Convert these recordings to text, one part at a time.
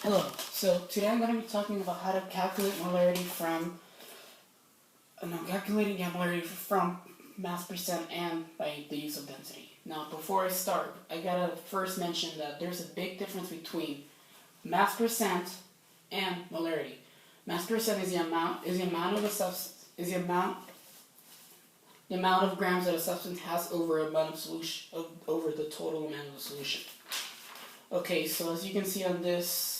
Hello. So today I'm going to be talking about how to calculate molarity from mass percent and by the use of density. Now, before I start, I gotta first mention that there's a big difference between mass percent and molarity. Mass percent is the amount of the amount of grams that a substance has over over the total amount of the solution. Okay, so as you can see on this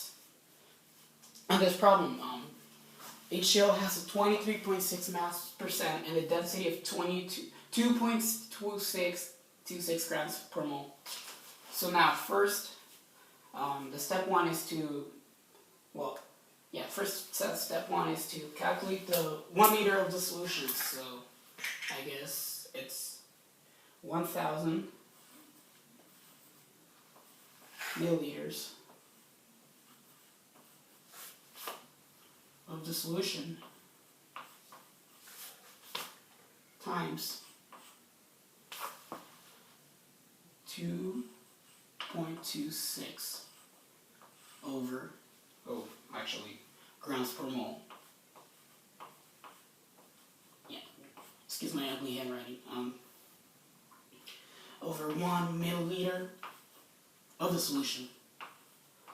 problem, HCl has a 23.6 mass percent and a density of 2.2626 grams per mole. So now, first, the step one is to, step one is to calculate the 1 liter of the solution. So I guess it's 1,000 milliliters of the solution times 2.26 over, grams per mole. Yeah, excuse my ugly handwriting. Over 1 milliliter of the solution.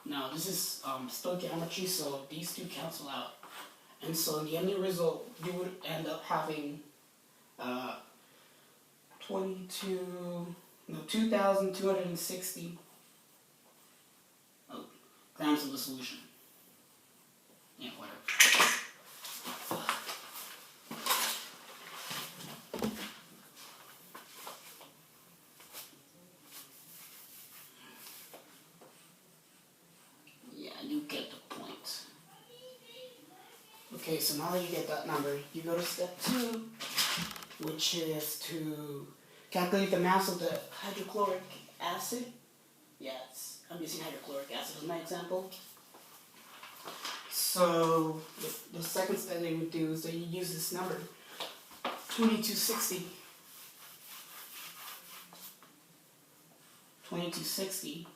Now, this is stoichiometry, so these two cancel out. And so in the ending result, you would end up having 2,260 grams of the solution. Yeah, whatever. Yeah, you get the point. Okay, so now that you get that number, you go to step 2, which is to calculate the mass of the hydrochloric acid. Yeah, I'm using hydrochloric acid as my example. So the second step they would do is that you use this number, 2260. 2260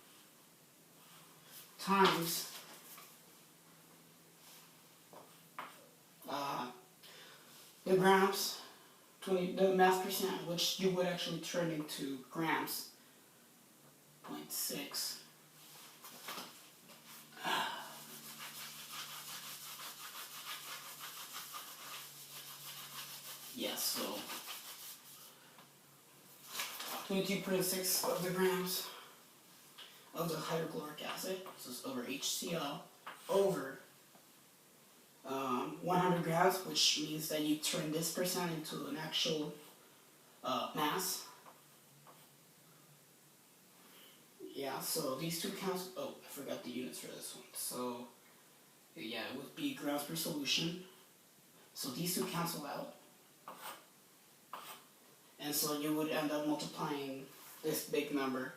times the grams, the mass percent, which you would actually turn into grams, 0.6. Yes, so 22.6 of the grams of the hydrochloric acid, so it's over HCl, over 100 grams, which means that you turn this percent into an actual mass. Yeah, so these two counts, I forgot the units for this one. So, yeah, it would be grams per solution. So these two cancel out. And so you would end up multiplying this big number.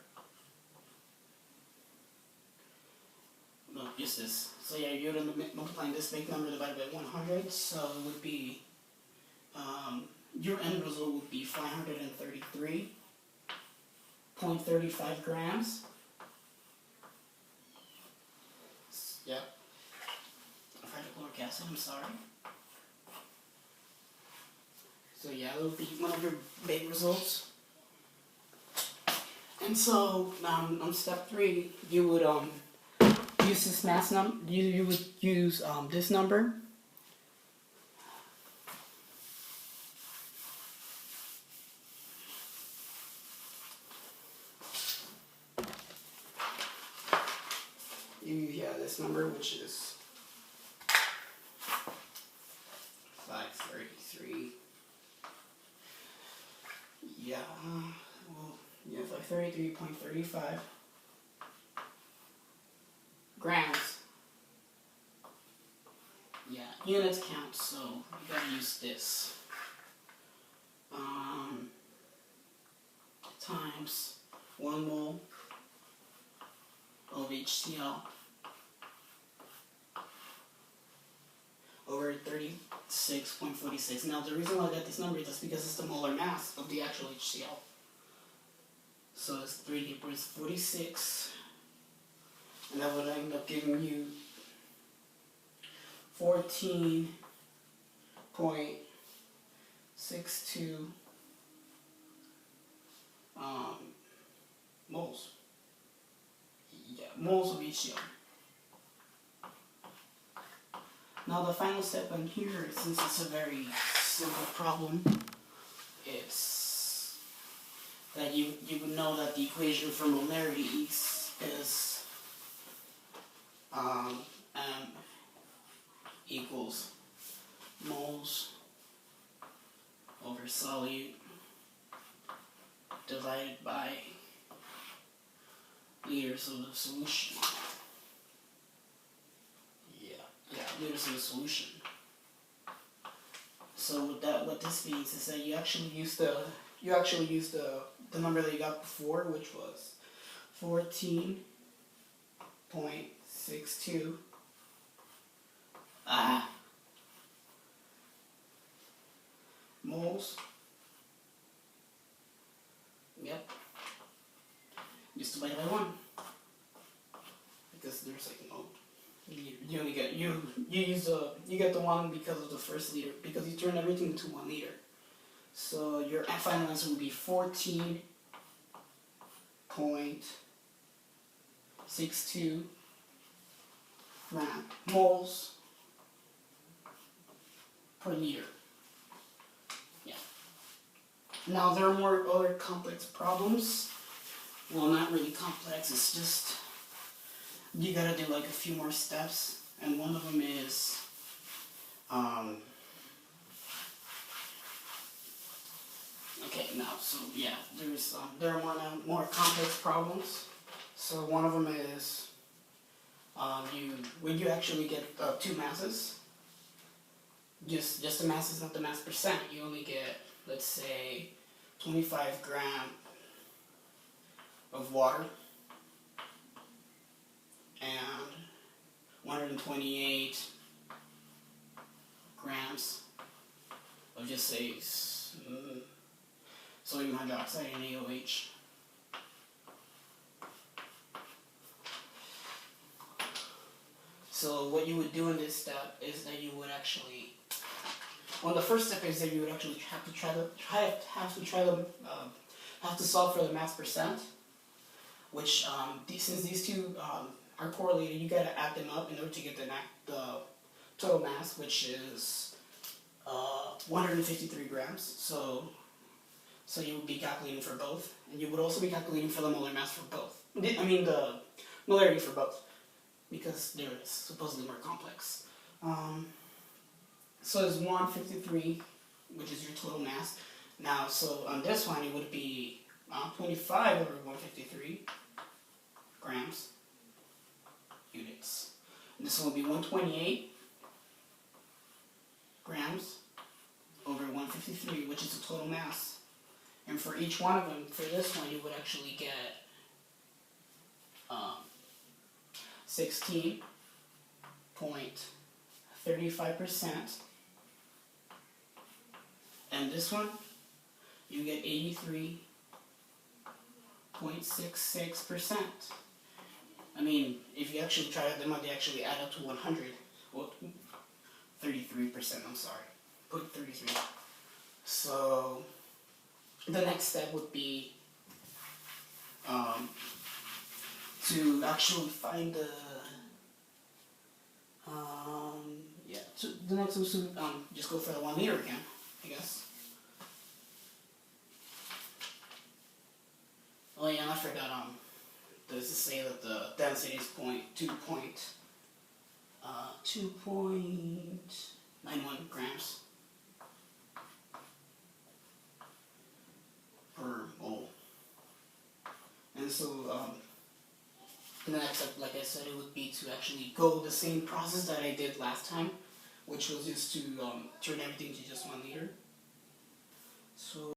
No, just this. So yeah, you would end up multiplying this big number divided by 100. So it would be, your end result would be 533.35 grams. Yep. Of hydrochloric acid, I'm sorry. So yeah, that would be one of your big results. And so on step 3, you would use this mass number. You would use this number. This number, which is 533. Yeah, 533.35 grams. Yeah, units count, so you gotta use this. Times 1 mole of HCl over 36.46. Now, the reason why I got this number is just because it's the molar mass of the actual HCl. So it's 3.46, and that would end up giving you 14.62 moles. Yeah, moles of HCl. Now the final step on here, since it's a very simple problem, it's that you would know that the equation for molarity is M equals moles over solute divided by liters of the solution. Yeah, liters of the solution. So what this means is that you actually use the number that you got before, which was 14.62 moles. Yep. Just divided by 1. Because there's like no, you only get you get the 1 because of the first liter, because you turn everything into 1 liter. So your final answer would be 14.62 moles per liter. Yeah. Now there are more other complex problems. Well, not really complex. It's just you gotta do like a few more steps, and one of them is okay. Now, so yeah, there are more complex problems. So one of them is when you actually get 2 masses. Just the masses, not the mass percent. You only get, let's say, 25 grams of water and 128 grams of, just say, sodium hydroxide and AOH. So what you would do in this step is that you would actually, well, the first step is that you would actually have to solve for the mass percent, which since these two are correlated, you gotta add them up in order to get the total mass, which is 153 grams. So you would be calculating for both, and you would also be calculating for the molar mass for both. I mean the molarity for both, because they're supposedly more complex. So it's 153, which is your total mass. Now, so on this one, it would be 25 over 153 grams units. And this one would be 128 grams over 153, which is the total mass. And for each one of them, for this one, you would actually get 16.35%. And this one, you get 83.66%. I mean, if you actually try them out, they actually add up to 100. Well, 33%, I'm sorry. Put 33. So the next step would be to actually find the so the next one should just go for the 1 liter again, I guess. Oh yeah, and I forgot does it say that the density is 2.91 grams per mole. And so the next step, like I said, it would be to actually go the same process that I did last time, which was just to turn everything to just 1 liter. So